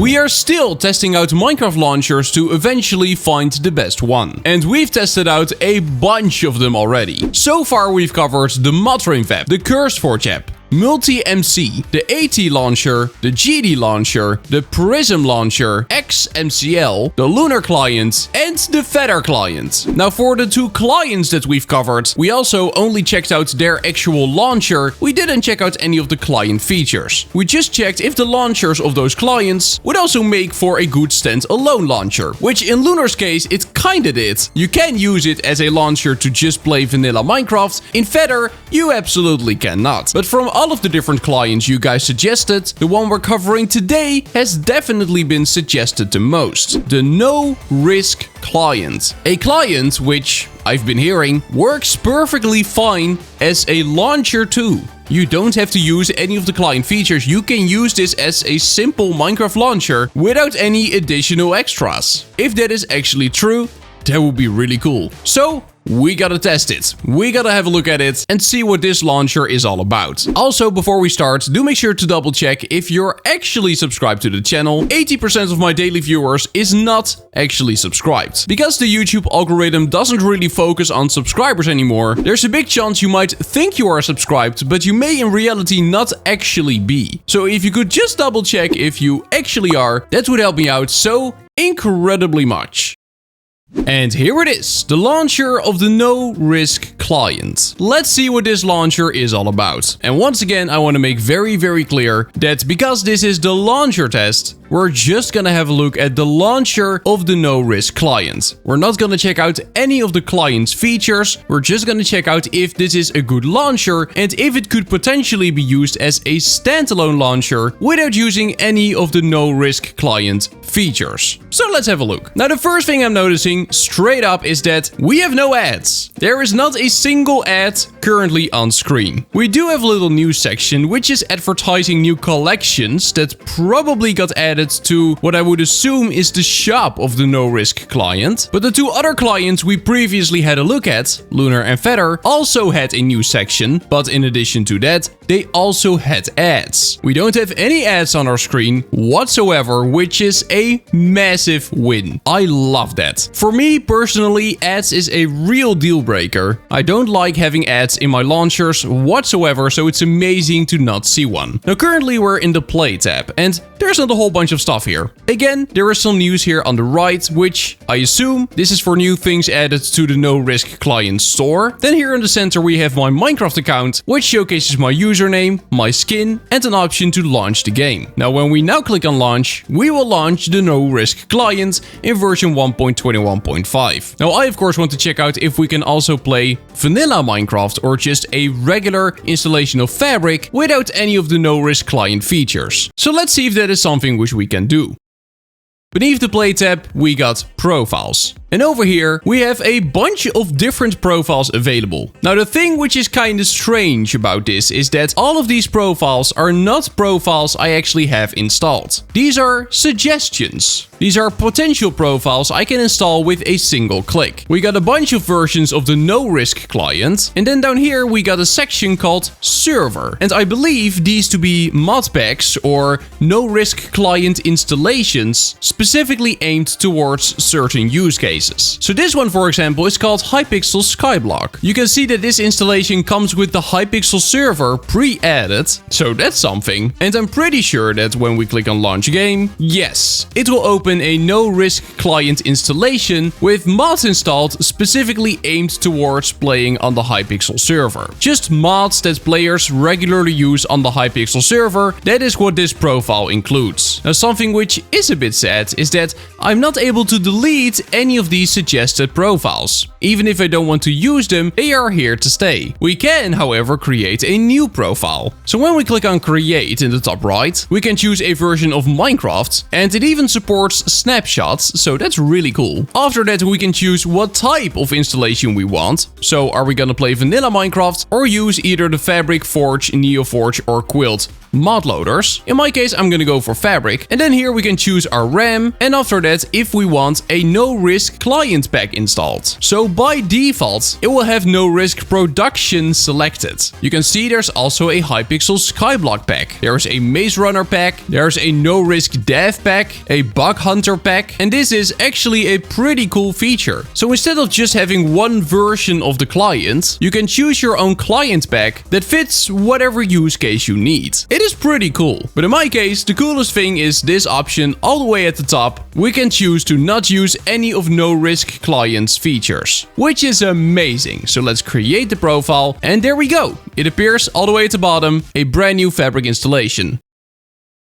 We are still testing out Minecraft launchers to eventually find the best one. And we've tested out a bunch of them already. So far we've covered the Muttering Web, the CurseForge app, Multi-MC, the AT launcher, the GD launcher, the Prism launcher, XMCL, the Lunar Client, and the Feather Client. Now for the two clients that we've covered, we also only checked out their actual launcher. We didn't check out any of the client features. We just checked if the launchers of those clients would also make for a good standalone launcher, which in Lunar's case it kinda did. You can use it as a launcher to just play vanilla Minecraft. In Feather, you absolutely cannot. But from all of the different clients you guys suggested, the one we're covering today has definitely been suggested the most. The NoRisk Client. A client which, I've been hearing, works perfectly fine as a launcher too. You don't have to use any of the client features. You can use this as a simple Minecraft launcher without any additional extras. If that is actually true, that would be really cool. So, we gotta test it. We gotta have a look at it and see what this launcher is all about. Also, before we start, do make sure to double check if you're actually subscribed to the channel. 80% of my daily viewers is not actually subscribed. Because the YouTube algorithm doesn't really focus on subscribers anymore, there's a big chance you might think you are subscribed, but you may in reality not actually be. So if you could just double check if you actually are, that would help me out so incredibly much. And here it is, the launcher of the NoRisk Client. Let's see what this launcher is all about. And once again, I want to make very clear that because this is the launcher test, we're just gonna have a look at the launcher of the NoRisk Client. We're not gonna check out any of the client's features. We're just gonna check out if this is a good launcher and if it could potentially be used as a standalone launcher without using any of the NoRisk Client features. So let's have a look. Now the first thing I'm noticing straight up is that we have no ads. There is not a single ad currently on screen. We do have a little news section which is advertising new collections that probably got added to what I would assume is the shop of the NoRisk Client. But the two other clients we previously had a look at, Lunar and Feather, also had a new section, but in addition to that, they also had ads. We don't have any ads on our screen whatsoever, which is a massive win. I love that. For me personally, ads is a real deal breaker. I don't like having ads in my launchers whatsoever, so it's amazing to not see one. Now currently we're in the Play tab, and there's not a whole bunch of stuff here. Again, there is some news here on the right, which I assume this is for new things added to the NoRisk Client store. Then here in the center we have my Minecraft account, which showcases my username, my skin, and an option to launch the game. Now when we now click on launch, we will launch the NoRisk Client in version 1.21.5. Now I of course want to check out if we can also play vanilla Minecraft or just a regular installation of Fabric without any of the NoRisk Client features. So let's see if that is something which we can do. Beneath the Play tab, we got Profiles. And over here, we have a bunch of different profiles available. Now, the thing which is kind of strange about this is that all of these profiles are not profiles I actually have installed. These are suggestions. These are potential profiles I can install with a single click. We got a bunch of versions of the NoRisk Client. And then down here, we got a section called Server. And I believe these to be mod packs or NoRisk Client installations specifically aimed towards certain use cases. So this one, for example, is called Hypixel Skyblock. You can see that this installation comes with the Hypixel server pre-added, so that's something. And I'm pretty sure that when we click on launch game, yes, it will open a NoRisk Client installation with mods installed specifically aimed towards playing on the Hypixel server. Just mods that players regularly use on the Hypixel server, that is what this profile includes. Now something which is a bit sad is that I'm not able to delete any of these suggested profiles. Even if I don't want to use them, they are here to stay. We can, however, create a new profile. So when we click on create in the top right, we can choose a version of Minecraft, and it even supports snapshots, so that's really cool. After that, we can choose what type of installation we want. So are we gonna play vanilla Minecraft or use either the Fabric, Forge, NeoForge or Quilt mod loaders. In my case, I'm gonna go for fabric. And then here we can choose our RAM. And after that, if we want a NoRisk Client pack installed. So by default, it will have NoRisk Production selected. You can see there's also a Hypixel Skyblock pack. There's a Maze Runner pack. There's a NoRisk Dev pack, a Bug Hunter pack. And this is actually a pretty cool feature. So instead of just having one version of the client, you can choose your own client pack that fits whatever use case you need. It is pretty cool. But in my case, the coolest thing is this option all the way at the top. We can choose to not use any of NoRisk Client's features, which is amazing. So let's create the profile and there we go. It appears all the way at the bottom, a brand new Fabric installation.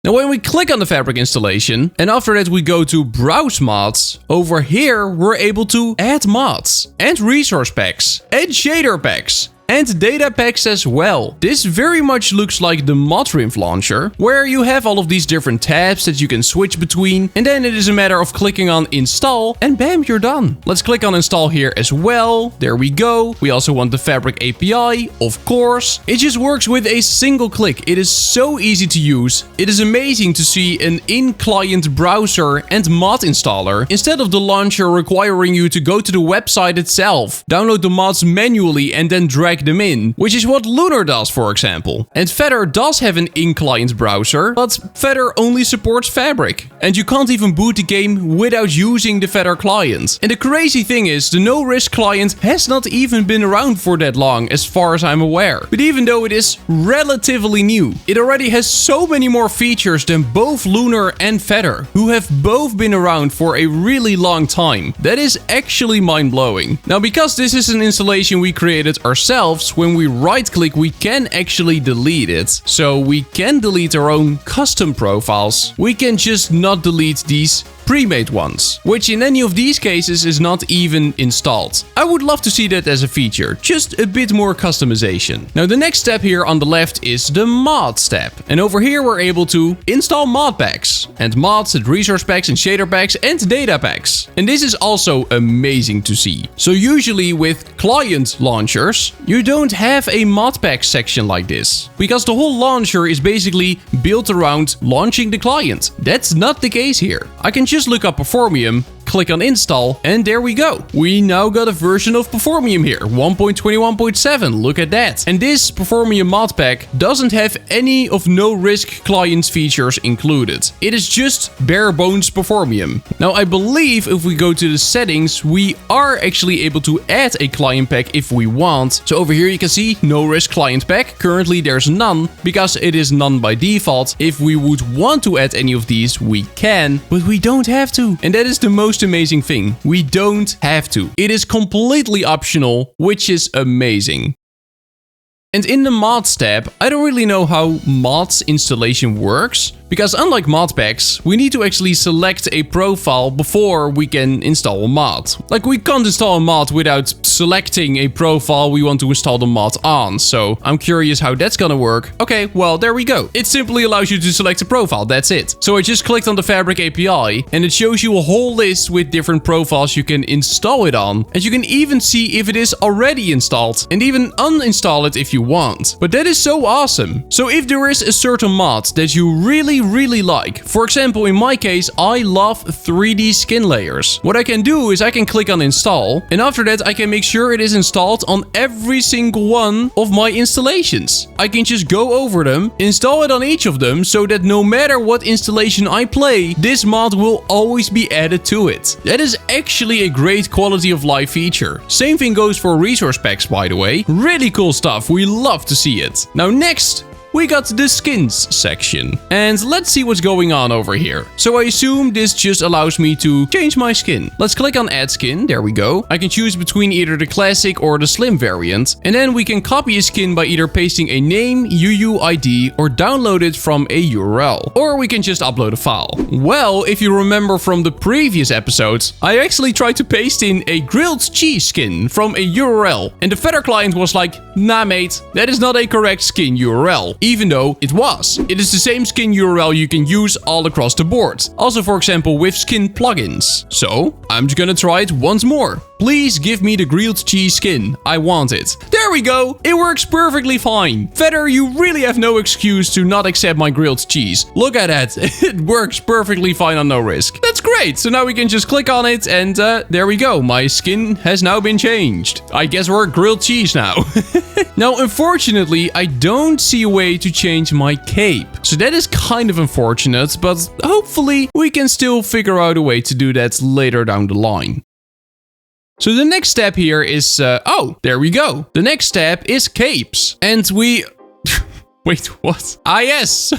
Now when we click on the Fabric installation and after that we go to Browse Mods, over here we're able to add mods and resource packs and shader packs. And data packs as well. This very much looks like the Modrinf launcher, where you have all of these different tabs that you can switch between, and then it is a matter of clicking on install, and bam, you're done. Let's click on install here as well. There we go. We also want the Fabric API, of course. It just works with a single click. It is so easy to use. It is amazing to see an in-client browser and mod installer, instead of the launcher requiring you to go to the website itself, download the mods manually, and then drag them in, which is what Lunar does, for example. And Feather does have an in-client browser, but Feather only supports Fabric. And you can't even boot the game without using the Feather client. And the crazy thing is, the NoRisk client has not even been around for that long, as far as I'm aware. But even though it is relatively new, it already has so many more features than both Lunar and Feather, who have both been around for a really long time. That is actually mind-blowing. Now, because this is an installation we created ourselves, when we right click we can actually delete it. So we can delete our own custom profiles. We can just not delete these pre-made ones, which in any of these cases is not even installed. I would love to see that as a feature, just a bit more customization. Now the next step here on the left is the mods tab. And over here we're able to install mod packs and mods and resource packs and shader packs and data packs. And this is also amazing to see. So usually with client launchers, you don't have a mod pack section like this, because the whole launcher is basically built around launching the client. That's not the case here. I can just look up Performium, click on install, and there we go. We now got a version of Performium here, 1.21.7, look at that. And this Performium mod pack doesn't have any of NoRisk Client's features included. It is just bare bones Performium. Now I believe if we go to the settings, we are actually able to add a client pack if we want. So over here you can see NoRisk Client pack. Currently there's none, because it is none by default. If we would want to add any of these, we can, but we don't have to. And that is the most amazing thing. We don't have to. It is completely optional, which is amazing. And in the mods tab, I don't really know how mods installation works, because unlike mod packs, we need to actually select a profile before we can install a mod. Like, we can't install a mod without selecting a profile we want to install the mod on, so I'm curious how that's gonna work. Okay, well, there we go. It simply allows you to select a profile, that's it. So I just clicked on the Fabric API, and it shows you a whole list with different profiles you can install it on, and you can even see if it is already installed, and even uninstall it if you want. But that is so awesome. So if there is a certain mod that you really like, for example in my case I love 3D skin layers, what I can do is I can click on install, and after that I can make sure it is installed on every single one of my installations. I can just go over them, install it on each of them, so that no matter what installation I play, this mod will always be added to it. That is actually a great quality of life feature. Same thing goes for resource packs, by the way. Really cool stuff, we love to see it. Now next, we got the skins section. And let's see what's going on over here. So I assume this just allows me to change my skin. Let's click on add skin, there we go. I can choose between either the classic or the slim variant. And then we can copy a skin by either pasting a name, UUID, or download it from a URL. Or we can just upload a file. Well, if you remember from the previous episodes, I actually tried to paste in a grilled cheese skin from a URL. And the Feather client was like, nah mate, that is not a correct skin URL. even though it was. It is the same skin URL you can use all across the board. Also, for example, with skin plugins. So, I'm just gonna try it once more. Please give me the grilled cheese skin. I want it. There we go. It works perfectly fine. Feather, you really have no excuse to not accept my grilled cheese. Look at that. It works perfectly fine on NoRisk. That's great. So now we can just click on it and there we go. My skin has now been changed. I guess we're grilled cheese now. Now, unfortunately, I don't see a way to change my cape. So that is kind of unfortunate, but hopefully we can still figure out a way to do that later down the line. So the next step here is, oh, there we go. The next step is capes. And we... Wait, what? Ah, yes,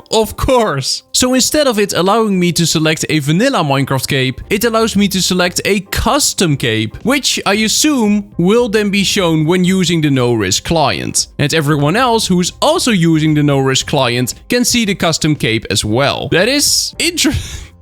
of course. So instead of it allowing me to select a vanilla Minecraft cape, it allows me to select a custom cape, which I assume will then be shown when using the NoRisk client. And everyone else who's also using the NoRisk client can see the custom cape as well. That is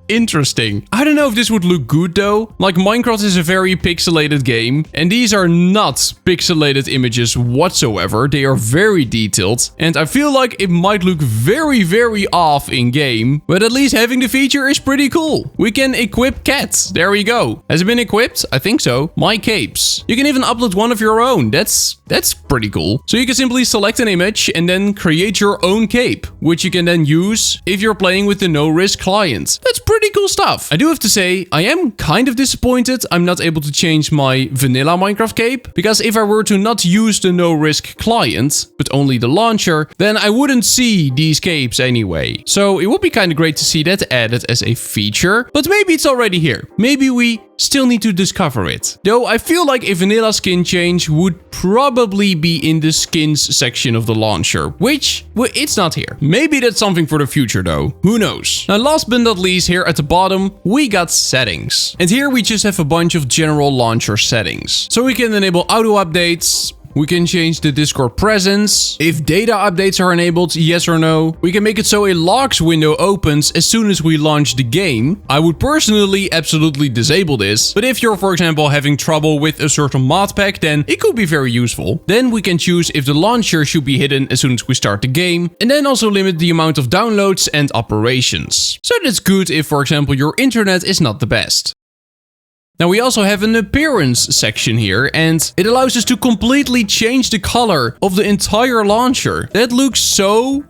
interesting. I don't know if this would look good though. Like, Minecraft is a very pixelated game, and these are not pixelated images whatsoever. They are very detailed, and I feel like it might look very, very off in game, but at least having the feature is pretty cool. We can equip cats. There we go. Has it been equipped? I think so. My capes. You can even upload one of your own. That's pretty cool. So you can simply select an image and then create your own cape, which you can then use if you're playing with the NoRisk client. That's pretty cool stuff. I do have to say, I am kind of disappointed I'm not able to change my vanilla Minecraft cape, because if I were to not use the NoRisk client, but only the launcher, then I wouldn't see these capes anyway. So it would be kind of great to see that added as a feature, but maybe it's already here. Maybe we still need to discover it. Though I feel like a vanilla skin change would probably be in the skins section of the launcher, which, well, it's not here. Maybe that's something for the future though. Who knows? Now, last but not least, here at the bottom, we got settings. And here we just have a bunch of general launcher settings. So we can enable auto updates. We can change the Discord presence, if data updates are enabled, yes or no. We can make it so a logs window opens as soon as we launch the game. I would personally absolutely disable this, but if you're, for example, having trouble with a certain mod pack, then it could be very useful. Then we can choose if the launcher should be hidden as soon as we start the game, and then also limit the amount of downloads and operations. So that's good if, for example, your internet is not the best. Now we also have an appearance section here, and it allows us to completely change the color of the entire launcher. That looks so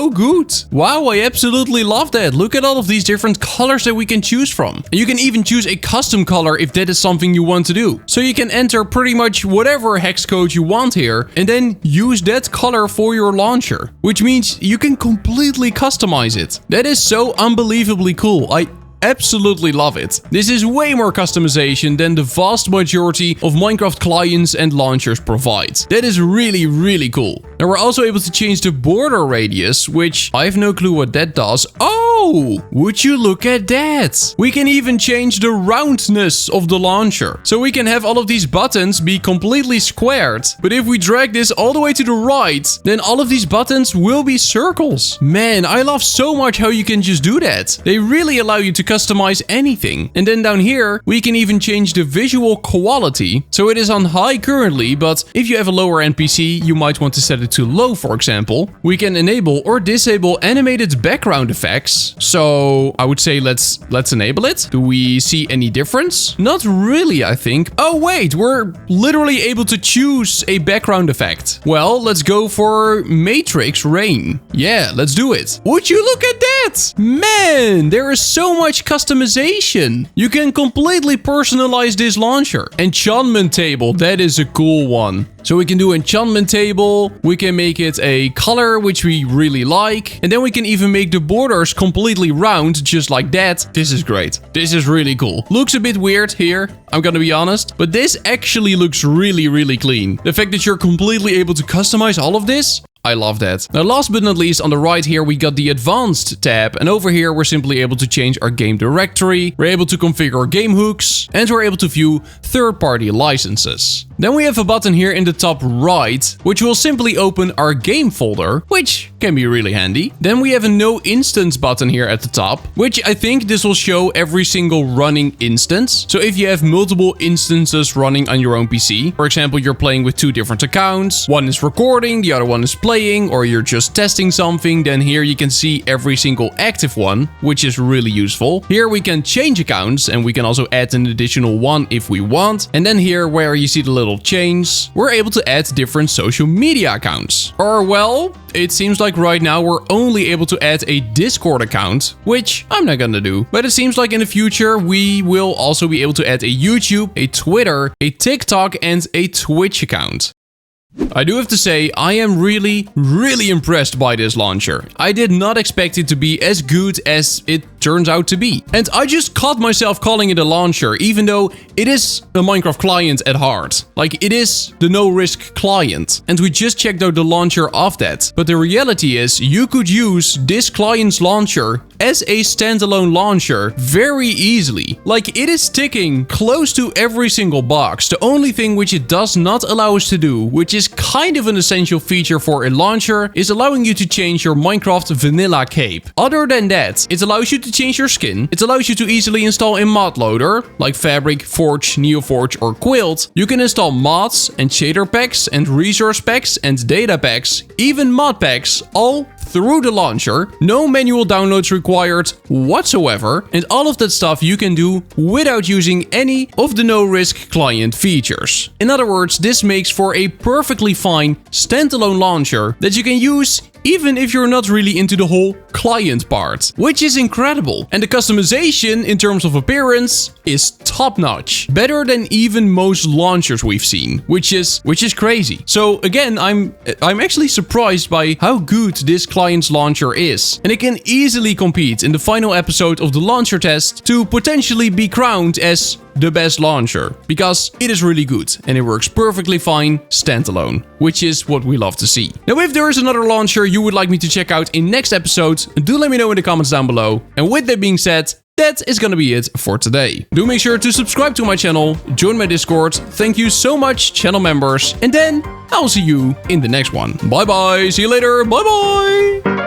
good. Wow, I absolutely love that. Look at all of these different colors that we can choose from. And you can even choose a custom color if that is something you want to do. So you can enter pretty much whatever hex code you want here, and then use that color for your launcher, which means you can completely customize it. That is so unbelievably cool. I absolutely love it. This is way more customization than the vast majority of Minecraft clients and launchers provide. That is really, really cool. Now we're also able to change the border radius, which I have no clue what that does. Oh, would you look at that? We can even change the roundness of the launcher. So we can have all of these buttons be completely squared. But if we drag this all the way to the right, then all of these buttons will be circles. Man, I love so much how you can just do that. They really allow you to customize anything. And then down here, we can even change the visual quality. So it is on high currently, but if you have a lower NPC, you might want to set it to low, for example. We can enable or disable animated background effects. So I would say let's enable it. Do we see any difference? Not really, I think. Oh wait, we're literally able to choose a background effect. Well, let's go for Matrix Rain. Yeah, let's do it. Would you look at that? Man, there is so much customization. You can completely personalize this launcher. Enchantment table, that is a cool one. So we can do enchantment table, we can make it a color which we really like, and then we can even make the borders completely round, just like that. This is great. This is really cool. Looks a bit weird here, I'm gonna be honest, but this actually looks really, really clean. The fact that you're completely able to customize all of this, I love that. Now, last but not least, on the right here, we got the advanced tab. And over here, we're simply able to change our game directory. We're able to configure game hooks, and we're able to view third-party licenses. Then we have a button here in the top right, which will simply open our game folder, which can be really handy. Then we have a no instance button here at the top, which I think this will show every single running instance. So if you have multiple instances running on your own PC, for example, you're playing with 2 different accounts, one is recording, the other one is playing, or you're just testing something, then here you can see every single active one, which is really useful. Here we can change accounts, and we can also add an additional one if we want. And then here where you see the little chains, we're able to add different social media accounts. Or well, it seems like right now we're only able to add a Discord account, which I'm not gonna do. But it seems like in the future we will also be able to add a YouTube, a Twitter, a TikTok, and a Twitch account. I do have to say, I am really impressed by this launcher. I did not expect it to be as good as it turns out to be. And I just caught myself calling it a launcher, even though it is a Minecraft client at heart. Like, it is the NoRisk Client. And we just checked out the launcher of that. But the reality is, you could use this client's launcher as a standalone launcher very easily. Like, it is ticking close to every single box. The only thing which it does not allow us to do, which is kind of an essential feature for a launcher, is allowing you to change your Minecraft vanilla cape. Other than that, it allows you to change your skin. It allows you to easily install a mod loader, like Fabric, Forge, Neoforge, or Quilt. You can install mods and shader packs and resource packs and data packs, even mod packs, all through the launcher. No manual downloads required whatsoever, and all of that stuff you can do without using any of the NoRisk Client features. In other words, this makes for a perfectly fine standalone launcher that you can use even if you're not really into the whole client part, which is incredible. And the customization in terms of appearance is top notch, better than even most launchers we've seen, which is crazy. So again, I'm actually surprised by how good this client's launcher is, and it can easily compete in the final episode of the launcher test to potentially be crowned as the best launcher, because it is really good and it works perfectly fine standalone, which is what we love to see. Now, if there is another launcher you would like me to check out in next episode, do let me know in the comments down below. And with that being said, that is gonna be it for today. Do make sure to subscribe to my channel, join my Discord. Thank you so much, channel members, and then I'll see you in the next one. Bye bye, see you later, bye bye!